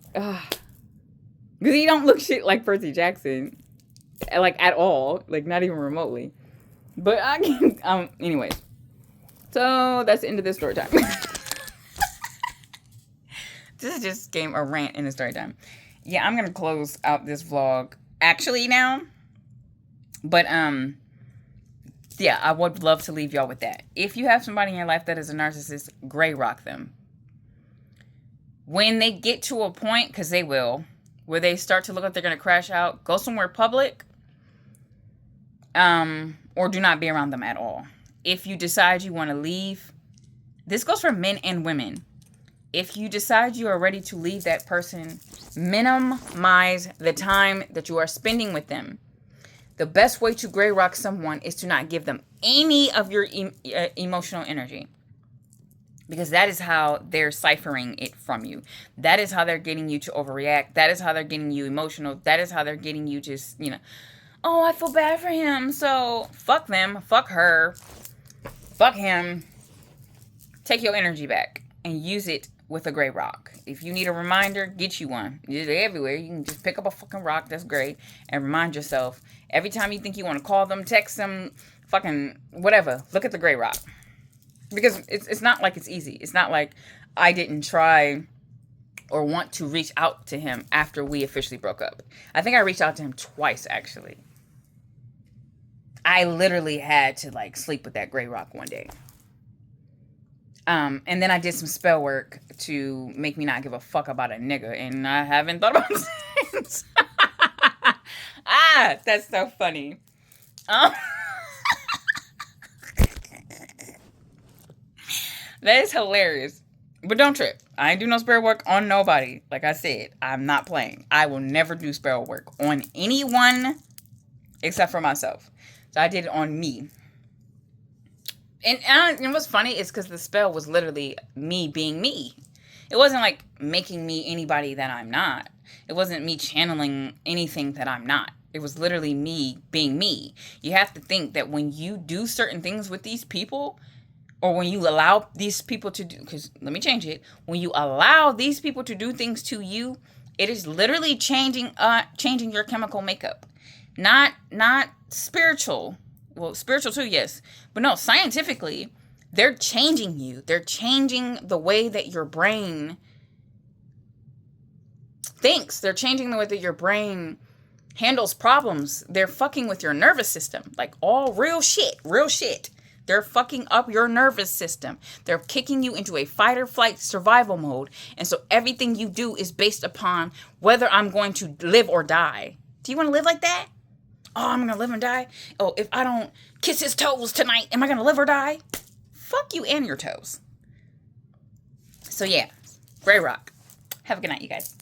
Because he don't look shit like Percy Jackson. Like, at all. Like, not even remotely. But I can, anyways. So, that's the end of this story time. This just became a rant in the story time. Yeah, I'm going to close out this vlog actually now. But, yeah, I would love to leave y'all with that. If you have somebody in your life that is a narcissist, gray rock them. When they get to a point, because they will, where they start to look like they're going to crash out, go somewhere public. Or do not be around them at all. If you decide you want to leave, this goes for men and women. If you decide you are ready to leave that person, minimize the time that you are spending with them. The best way to gray rock someone is to not give them any of your emotional energy. Because that is how they're ciphering it from you. That is how they're getting you to overreact. That is how they're getting you emotional. That is how they're getting you just, oh, I feel bad for him. So fuck them. Fuck her. Fuck him. Take your energy back and use it with a gray rock. If you need a reminder, get you one. They're everywhere. You can just pick up a fucking rock. That's great. And remind yourself. Every time you think you want to call them, text them, fucking whatever, look at the gray rock. Because it's not like it's easy. It's not like I didn't try or want to reach out to him after we officially broke up. I think I reached out to him twice, actually. I literally had to, like, sleep with that gray rock one day. And then I did some spell work to make me not give a fuck about a nigga. And I haven't thought about it since. That's so funny. That is hilarious. But don't trip. I ain't do no spell work on nobody. Like I said, I'm not playing. I will never do spell work on anyone except for myself. So I did it on me. And what's funny is because the spell was literally me being me. It wasn't like making me anybody that I'm not. It wasn't me channeling anything that I'm not. It was literally me being me. You have to think that when you do certain things with these people, or when you allow these people to do, because let me change it. When you allow these people to do things to you, it is literally changing your chemical makeup. Not spiritual. Well, spiritual too, yes. But no, scientifically, they're changing you. They're changing the way that your brain thinks. They're changing the way that your brain handles problems. They're fucking with your nervous system. Like all real shit. They're fucking up your nervous system. They're kicking you into a fight or flight survival mode. And so everything you do is based upon whether I'm going to live or die. Do you want to live like that? Oh, I'm going to live and die? Oh, if I don't kiss his toes tonight, am I going to live or die? Fuck you and your toes. So yeah, gray rock. Have a good night, you guys.